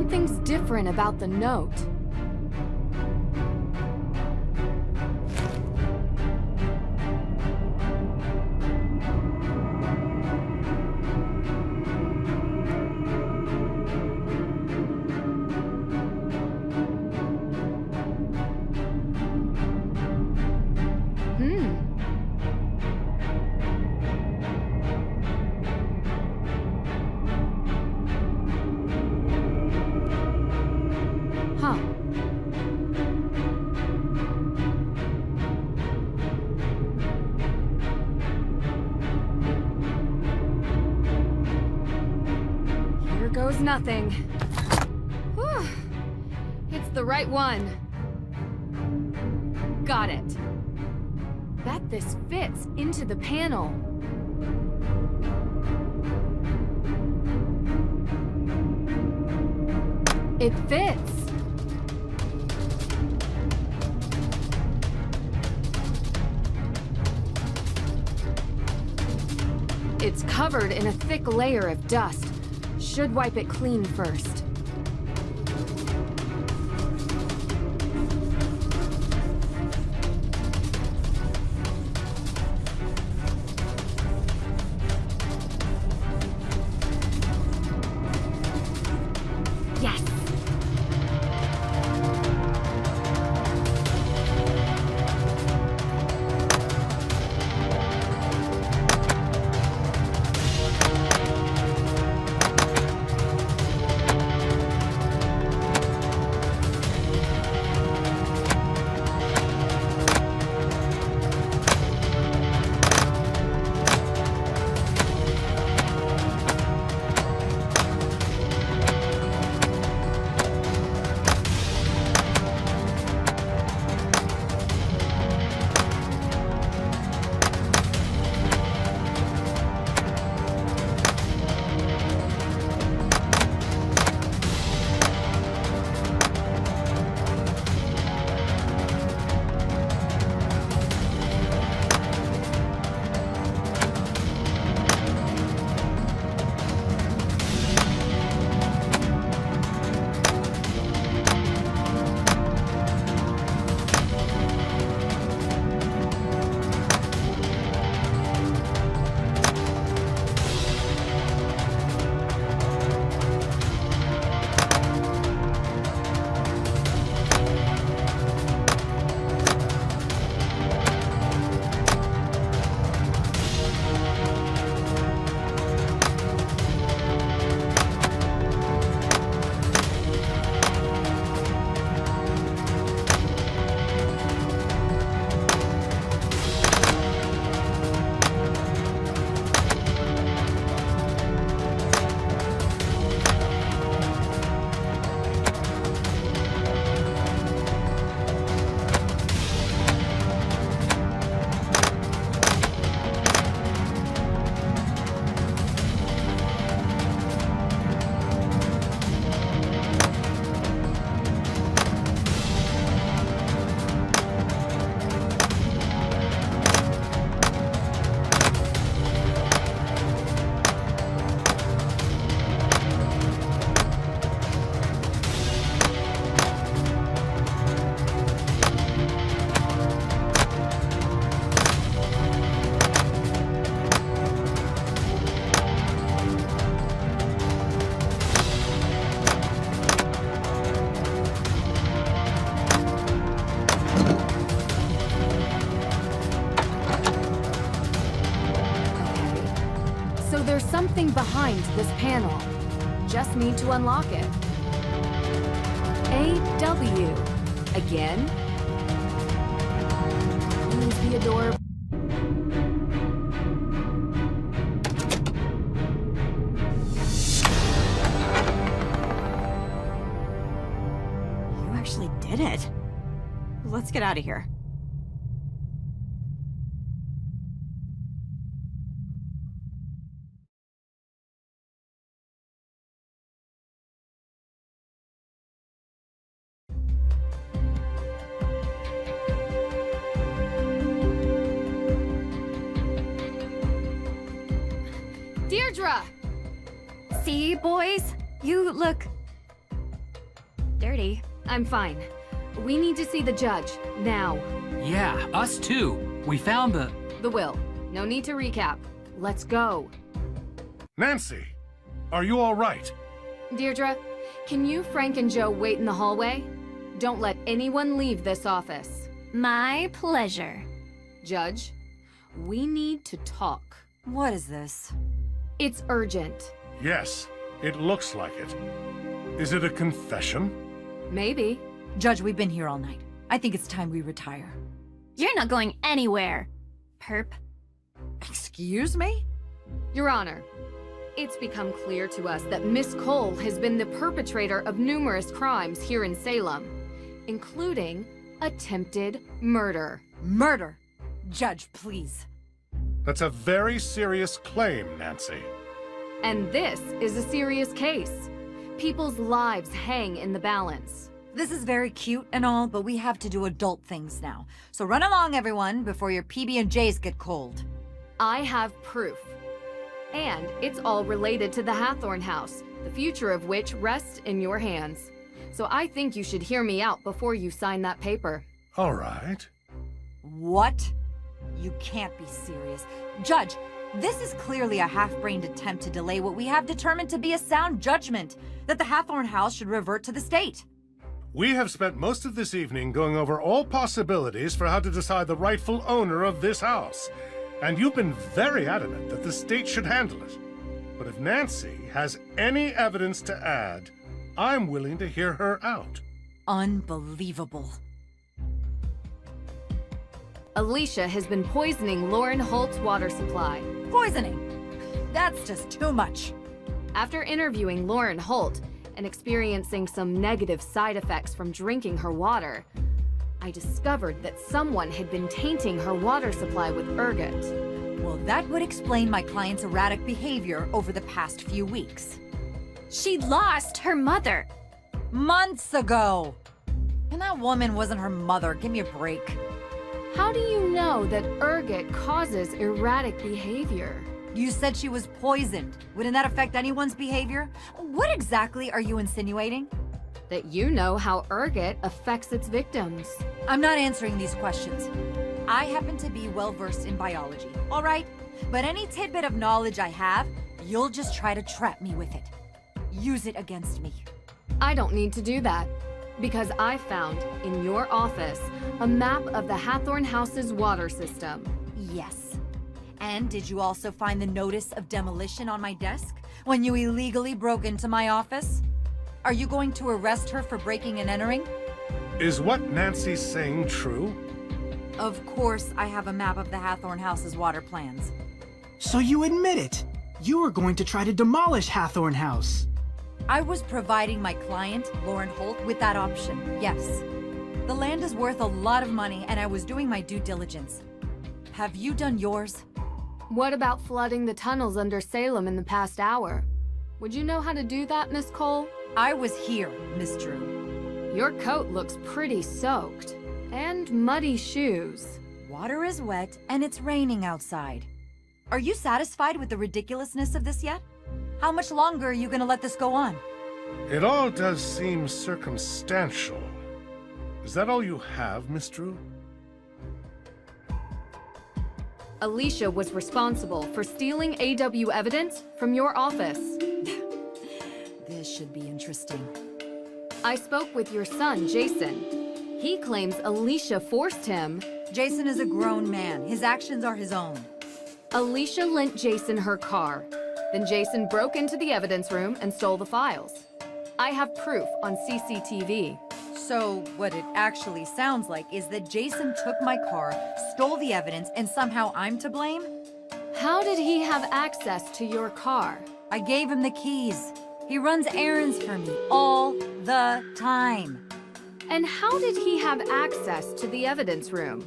Something's different about the note. Huh. Here goes nothing. Whew. It's the right one. Got it. Bet this fits into the panel. It fits. It's covered in a thick layer of dust. Should wipe it clean first. Yes! There's something behind this panel. Just need to unlock it. AW. Again? Please be a door. You actually did it. Let's get out of here. Deirdre! See, boys? You look Dirty. I'm fine. We need to see the judge, now. Yeah, us too. We found the... The will. No need to recap. Let's go. Nancy, are you all right? Deirdre, can you, Frank, and Joe wait in the hallway? Don't let anyone leave this office. My pleasure. Judge, we need to talk. What is this? It's urgent. Yes, it looks like it. Is it a confession? Maybe. Judge, we've been here all night. I think it's time we retire. You're not going anywhere, perp. Excuse me? Your Honor, it's become clear to us that Miss Cole has been the perpetrator of numerous crimes here in Salem, including attempted murder. Murder? Judge, please. That's a very serious claim, Nancy. And this is a serious case. People's lives hang in the balance. This is very cute and all, but we have to do adult things now. So run along, everyone, before your PB&Js get cold. I have proof. And it's all related to the Hathorn house, the future of which rests in your hands. So I think you should hear me out before you sign that paper. All right. What? You can't be serious. Judge, this is clearly a half-brained attempt to delay what we have determined to be a sound judgment, that the Hathorn house should revert to the state. We have spent most of this evening going over all possibilities for how to decide the rightful owner of this house. And you've been very adamant that the state should handle it. But if Nancy has any evidence to add, I'm willing to hear her out. Unbelievable. Alicia has been poisoning Lauren Holt's water supply. Poisoning. That's just too much. After interviewing Lauren Holt and experiencing some negative side effects from drinking her water, I discovered that someone had been tainting her water supply with ergot. Well, that would explain my client's erratic behavior over the past few weeks. She lost her mother. Months ago! And that woman wasn't her mother. Give me a break. How do you know that ergot causes erratic behavior? You said she was poisoned. Wouldn't that affect anyone's behavior? What exactly are you insinuating? That you know how ergot affects its victims. I'm not answering these questions. I happen to be well-versed in biology, all right? But any tidbit of knowledge I have, you'll just try to trap me with it. Use it against me. I don't need to do that, because I found in your office a map of the Hathorn house's water system. Yes. And did you also find the notice of demolition on my desk when you illegally broke into my office? Are you going to arrest her for breaking and entering? Is what Nancy's saying true? Of course I have a map of the Hathorn house's water plans. So you admit it. You were going to try to demolish Hathorn House. I was providing my client, Lauren Holt, with that option, yes. The land is worth a lot of money, and I was doing my due diligence. Have you done yours? What about flooding the tunnels under Salem in the past hour? Would you know how to do that, Miss Cole? I was here, Miss Drew. Your coat looks pretty soaked. And muddy shoes. Water is wet, and it's raining outside. Are you satisfied with the ridiculousness of this yet? How much longer are you gonna let this go on? It all does seem circumstantial. Is that all you have, Miss Drew? Alicia was responsible for stealing AW evidence from your office. This should be interesting. I spoke with your son, Jason. He claims Alicia forced him. Jason is a grown man. His actions are his own. Alicia lent Jason her car. Then Jason broke into the evidence room and stole the files. I have proof on CCTV. So, what it actually sounds like is that Jason took my car, stole the evidence, and somehow I'm to blame? How did he have access to your car? I gave him the keys. He runs errands for me all the time. And how did he have access to the evidence room?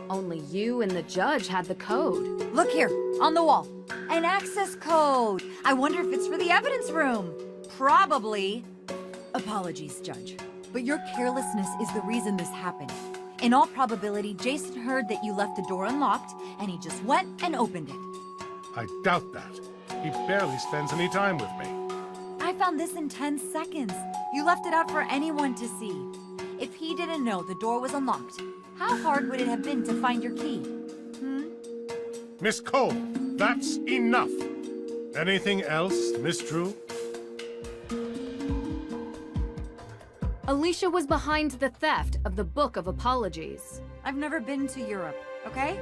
Only you and the judge had the code. Look here, on the wall. An access code. I wonder if it's for the evidence room. Probably. Apologies, Judge. But your carelessness is the reason this happened. In all probability, Jason heard that you left the door unlocked, and he just went and opened it. I doubt that. He barely spends any time with me. I found this in 10 seconds. You left it out for anyone to see. If he didn't know the door was unlocked, how hard would it have been to find your key? Miss Cole, that's enough. Anything else, Miss Drew? Alicia was behind the theft of the Book of Apologies. I've never been to Europe, okay?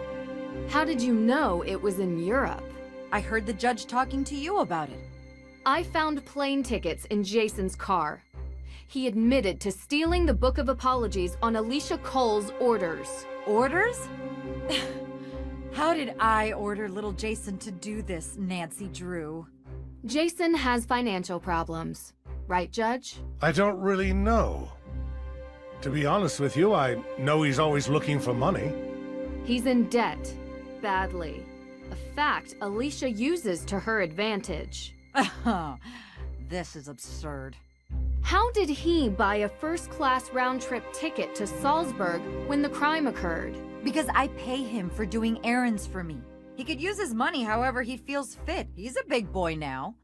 How did you know it was in Europe? I heard the judge talking to you about it. I found plane tickets in Jason's car. He admitted to stealing the Book of Apologies on Alicia Cole's orders. Orders? How did I order little Jason to do this, Nancy Drew? Jason has financial problems. Right, Judge? I don't really know. To be honest with you, I know he's always looking for money. He's in debt. Badly. A fact Alicia uses to her advantage. This is absurd. How did he buy a first-class round-trip ticket to Salzburg when the crime occurred? Because I pay him for doing errands for me. He could use his money however he feels fit. He's a big boy now.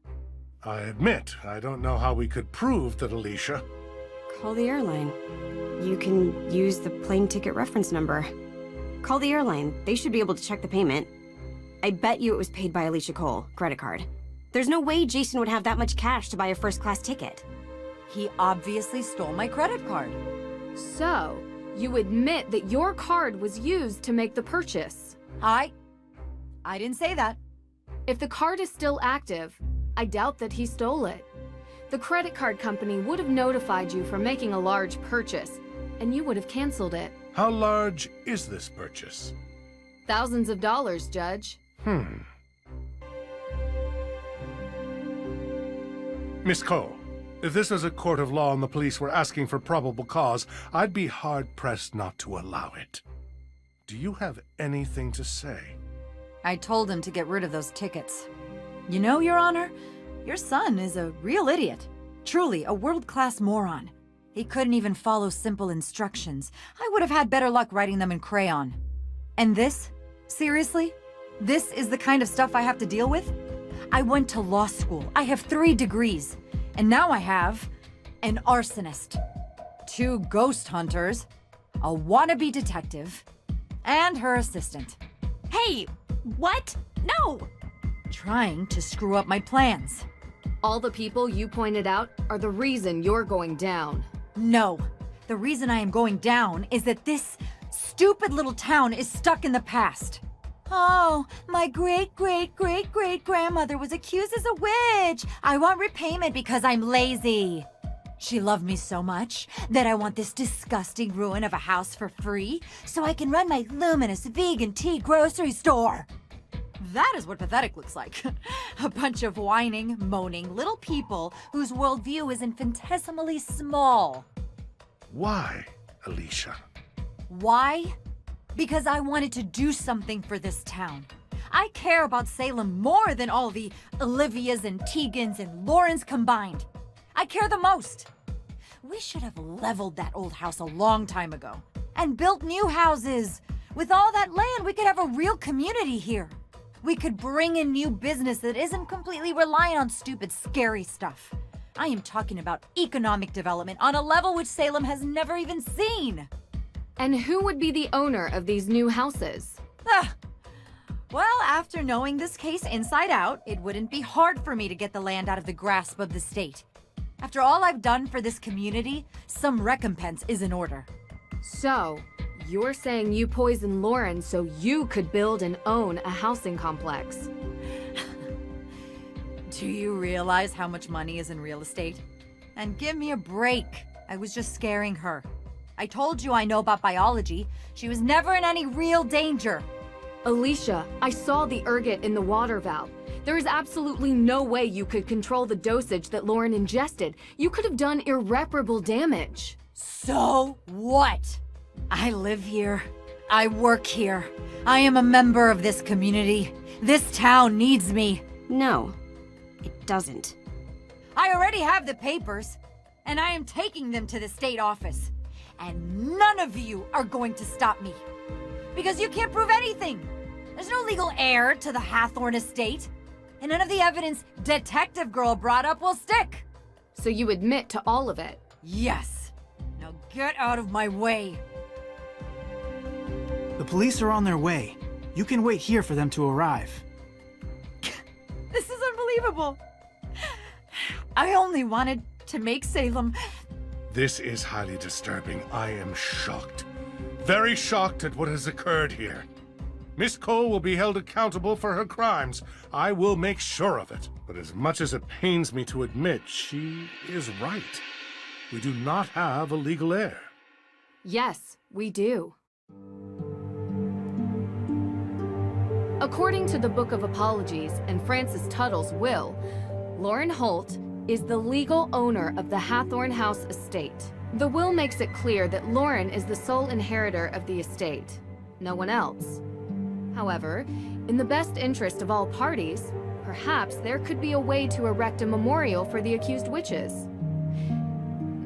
I admit, I don't know how we could prove that Alicia... Call the airline. You can use the plane ticket reference number. Call the airline. They should be able to check the payment. I bet you it was paid by Alicia Cole, credit card. There's no way Jason would have that much cash to buy a first-class ticket. He obviously stole my credit card. So, you admit that your card was used to make the purchase. I didn't say that. If the card is still active, I doubt that he stole it. The credit card company would have notified you for making a large purchase, and you would have canceled it. How large is this purchase? Thousands of dollars, Judge. Miss Cole, if this was a court of law and the police were asking for probable cause, I'd be hard-pressed not to allow it. Do you have anything to say? I told him to get rid of those tickets. You know, Your Honor, your son is a real idiot. Truly, a world-class moron. He couldn't even follow simple instructions. I would have had better luck writing them in crayon. And this? Seriously? This is the kind of stuff I have to deal with? I went to law school. I have 3 degrees. And now I have an arsonist, 2 ghost hunters, a wannabe detective, and her assistant. Hey! What? No! Trying to screw up my plans. All the people you pointed out are the reason you're going down. No. The reason I am going down is that this stupid little town is stuck in the past. Oh, my great-great-great-great-grandmother was accused as a witch. I want repayment because I'm lazy. She loved me so much that I want this disgusting ruin of a house for free so I can run my luminous vegan tea grocery store. That is what pathetic looks like. A bunch of whining, moaning little people whose worldview is infinitesimally small. Why, Alicia? Why? Because I wanted to do something for this town. I care about Salem more than all the Olivias and Tegans and Laurens combined. I care the most. We should have leveled that old house a long time ago and built new houses. With all that land, we could have a real community here. We could bring in new business that isn't completely reliant on stupid, scary stuff. I am talking about economic development on a level which Salem has never even seen. And who would be the owner of these new houses? Well, after knowing this case inside out, it wouldn't be hard for me to get the land out of the grasp of the state. After all I've done for this community, some recompense is in order. So, you're saying you poisoned Lauren so you could build and own a housing complex. Do you realize how much money is in real estate? And give me a break. I was just scaring her. I told you I know about biology. She was never in any real danger. Alicia, I saw the ergot in the water valve. There is absolutely no way you could control the dosage that Lauren ingested. You could have done irreparable damage. So what? I live here. I work here. I am a member of this community. This town needs me. No, it doesn't. I already have the papers, and I am taking them to the state office. And none of you are going to stop me. Because you can't prove anything. There's no legal heir to the Hathorne estate. And none of the evidence Detective Girl brought up will stick. So you admit to all of it? Yes. Now get out of my way. The police are on their way. You can wait here for them to arrive. This is unbelievable. I only wanted to make Salem. This is highly disturbing. I am shocked. Very shocked at what has occurred here. Miss Cole will be held accountable for her crimes. I will make sure of it. But as much as it pains me to admit, she is right. We do not have a legal heir. Yes, we do. According to the Book of Apologies and Francis Tuttle's will, Lauren Holt is the legal owner of the Hathorn House estate. The will makes it clear that Lauren is the sole inheritor of the estate, no one else. However, in the best interest of all parties, perhaps there could be a way to erect a memorial for the accused witches.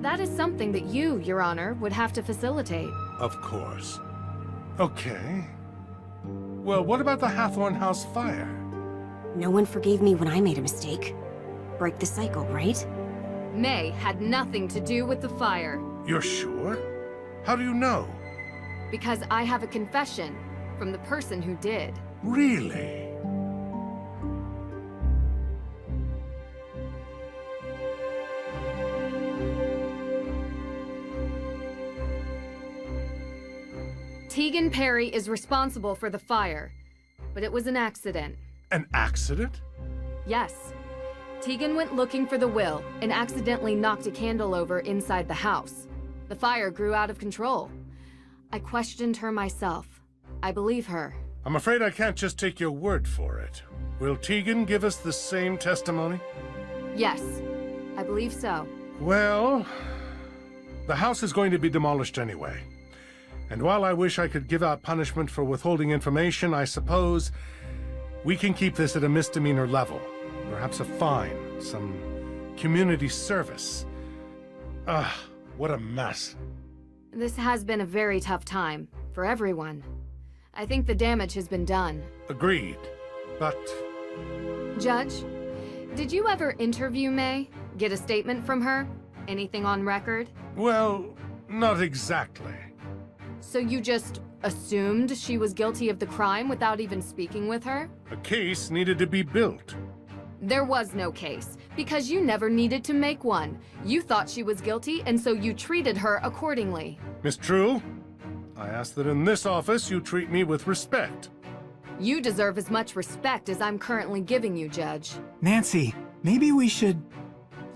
That is something that you, Your Honor, would have to facilitate. Of course. Okay. Well, what about the Hathorn House fire? No one forgave me when I made a mistake. Break the cycle, right? May had nothing to do with the fire. You're sure? How do you know? Because I have a confession from the person who did. Really? Tegan Perry is responsible for the fire, but it was an accident. An accident? Yes. Tegan went looking for the will and accidentally knocked a candle over inside the house. The fire grew out of control. I questioned her myself. I believe her. I'm afraid I can't just take your word for it. Will Tegan give us the same testimony? Yes, I believe so. Well, the house is going to be demolished anyway. And while I wish I could give out punishment for withholding information, I suppose we can keep this at a misdemeanor level. Perhaps a fine, some community service. What a mess. This has been a very tough time for everyone. I think the damage has been done. Agreed. But Judge, did you ever interview May? Get a statement from her? Anything on record? well, not exactly. So you just assumed she was guilty of the crime without even speaking with her? A case needed to be built. There was no case, because you never needed to make one. You thought she was guilty, and so you treated her accordingly. Miss True, I ask that in this office you treat me with respect. You deserve as much respect as I'm currently giving you, Judge. Nancy, maybe we should...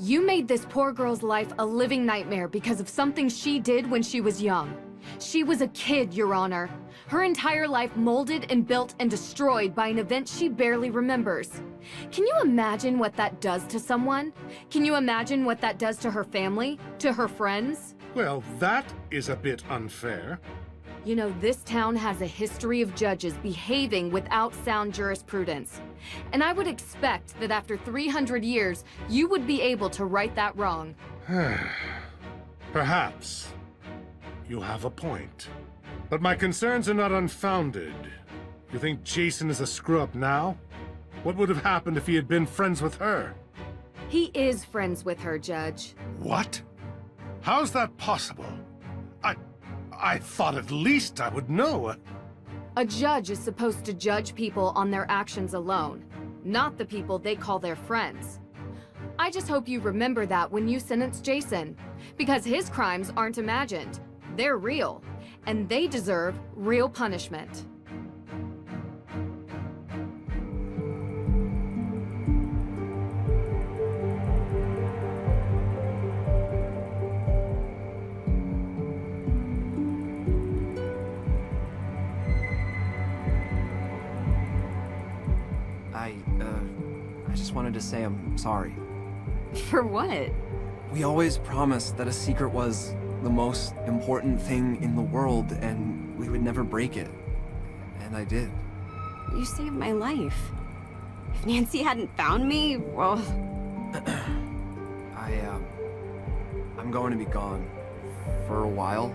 You made this poor girl's life a living nightmare because of something she did when she was young. She was a kid, Your Honor. Her entire life molded and built and destroyed by an event she barely remembers. Can you imagine what that does to someone? Can you imagine what that does to her family? To her friends? Well, that is a bit unfair. You know, this town has a history of judges behaving without sound jurisprudence. And I would expect that after 300 years, you would be able to right that wrong. Perhaps. You have a point. But my concerns are not unfounded. You think Jason is a screw-up now? What would have happened if he had been friends with her? He is friends with her, Judge. What? How's that possible? I thought at least I would know. A judge is supposed to judge people on their actions alone, not the people they call their friends. I just hope you remember that when you sentence Jason, because his crimes aren't imagined. They're real, and they deserve real punishment. I just wanted to say I'm sorry. For what? We always promised that a secret was the most important thing in the world, and we would never break it. And I did. You saved my life. If Nancy hadn't found me, well... I'm going to be gone. For a while.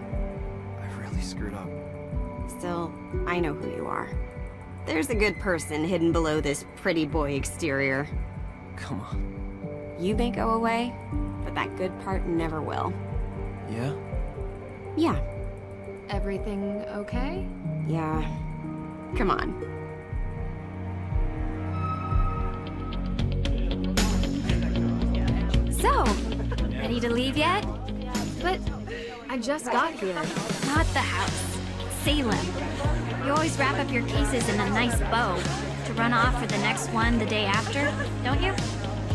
I really screwed up. Still, I know who you are. There's a good person hidden below this pretty boy exterior. Come on. You may go away, but that good part never will. Yeah? Yeah, Everything okay? yeah. Come on. So, ready to leave yet? But I just got here. Not the house. Salem. You always wrap up your cases in a nice bow to run off for the next one the day after, don't you?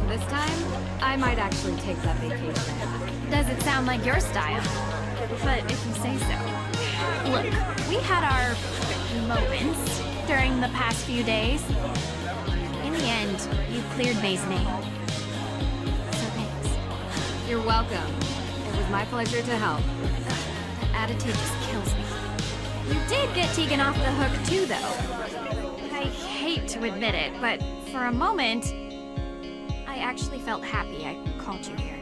This time, I might actually take that vacation. Doesn't sound like your style. But if you say so. Look, we had our moments during the past few days. In the end, you cleared May's name. So thanks. You're welcome. It was my pleasure to help. That attitude just kills me. You did get Tegan off the hook too, though. I hate to admit it, but for a moment, I actually felt happy I called you here.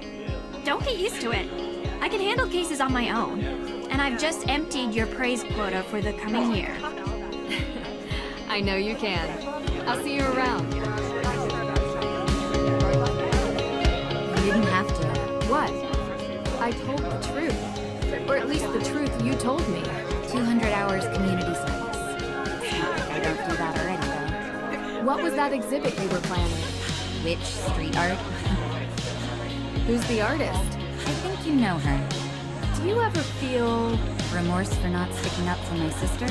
Don't get used to it. I can handle cases on my own, and I've just emptied your praise quota for the coming year. I know you can. I'll see you around. You didn't have to. What? I told the truth. Or at least the truth you told me. 200 hours community service. I don't do that already, though. What was that exhibit you were planning? Which street art? Who's the artist? I think you know her. Do you ever feel... Remorse for not sticking up for my sister?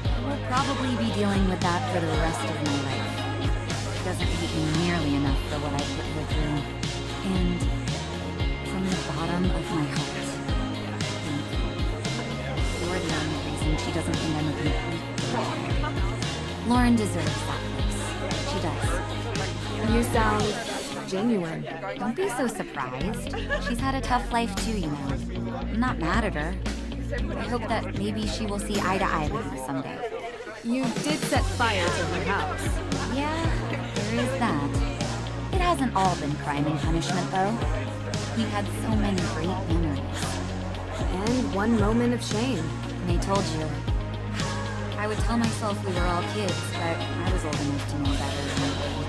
I will probably be dealing with that for the rest of my life. She doesn't hate me nearly enough for what I put her through. And from the bottom of my heart, thank you. You're the only reason she doesn't think I'm a complete fool. Lauren deserves that place. She does. You sound genuine. Don't be so surprised. She's had a tough life too, you know. I'm not mad at her. I hope that maybe she will see eye to eye with me someday. You did set fire to her house. Yeah, there is that. It hasn't all been crime and punishment, though. We had so many great memories. And one moment of shame. And I told you. I would tell myself we were all kids, but I was old enough to know better than I did.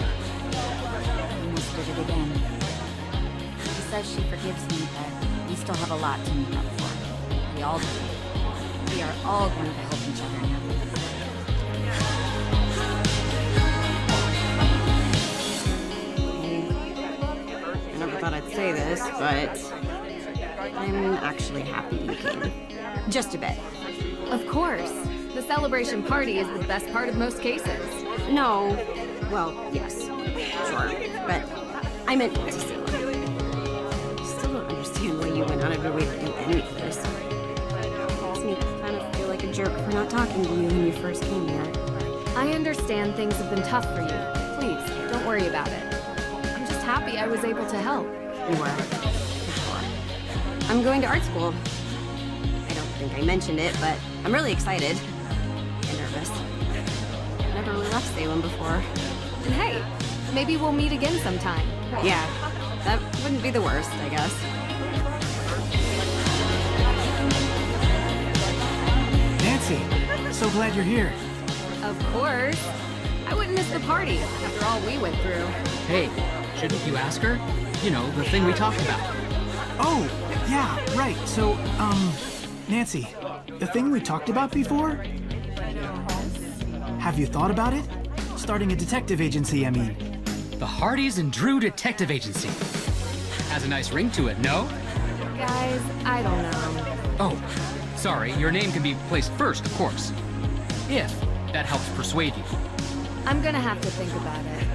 I almost did it again. She says she forgives me, but we still have a lot to make up for. We all do. We are all going to help each other now. I never thought I'd say this, but I'm actually happy you came. Just a bit. Of course. The celebration party is the best part of most cases. No. Well, yes. Sure. But I meant to Salem. I still don't understand why you went out of your way to do any of this. It makes me kind of feel like a jerk for not talking to you when you first came here. I understand things have been tough for you. Please, don't worry about it. I'm just happy I was able to help. You were. For sure. I'm going to art school. I don't think I mentioned it, but I'm really excited. And nervous. I've never really left Salem before. And hey, maybe we'll meet again sometime. Yeah, that wouldn't be the worst, I guess. Nancy, so glad you're here. Of course. I wouldn't miss the party after all we went through. Hey, shouldn't you ask her? You know, the thing we talked about. Oh, yeah, right. So, Nancy, the thing we talked about before? Have you thought about it? Starting a detective agency, I mean. The Hardys and Drew Detective Agency. Has a nice ring to it, no? Guys, I don't know. Oh, sorry, your name can be placed first, of course. If that helps persuade you. I'm gonna have to think about it.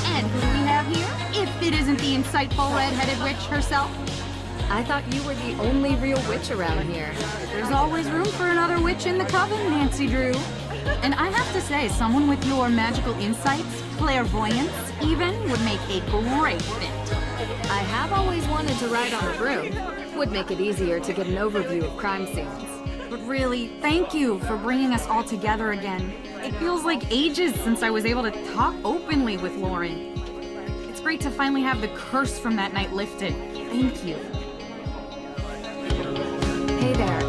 And who do we have here? If it isn't the insightful red-headed witch herself. I thought you were the only real witch around here. There's always room for another witch in the coven, Nancy Drew. And I have to say, someone with your magical insights, clairvoyance even, would make a great fit. I have always wanted to ride on a broom. Would make it easier to get an overview of crime scenes. But really, thank you for bringing us all together again. It feels like ages since I was able to talk openly with Lauren. It's great to finally have the curse from that night lifted. Thank you. Hey there.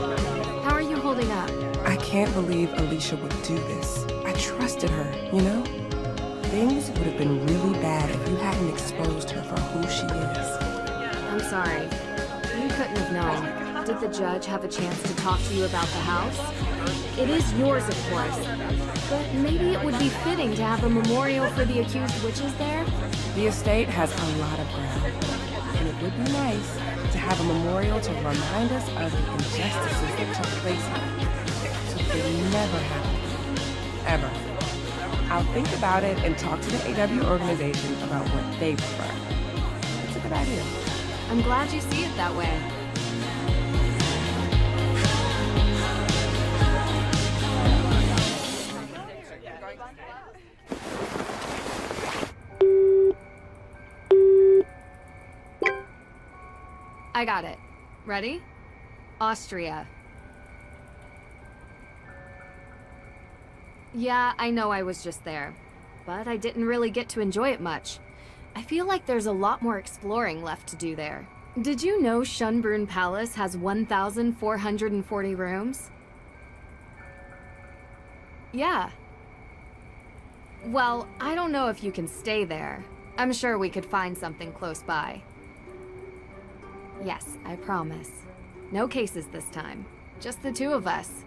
How are you holding up? I can't believe Alicia would do this. I trusted her, you know? Things would have been really bad if you hadn't exposed her for who she is. I'm sorry. You couldn't have known. Did the judge have a chance to talk to you about the house? It is yours, of course. But maybe it would be fitting to have a memorial for the accused witches there? The estate has a lot of ground, and it would be nice to have a memorial to remind us of the injustices that took place here, so that they never happen again. Ever. I'll think about it and talk to the AW organization about what they prefer. It's a good idea. I'm glad you see it that way. I got it. Ready? Austria. Yeah, I know I was just there, but I didn't really get to enjoy it much. I feel like there's a lot more exploring left to do there. Did you know Schönbrunn Palace has 1,440 rooms? Yeah. Well, I don't know if you can stay there. I'm sure we could find something close by. Yes, I promise. No cases this time. Just the two of us.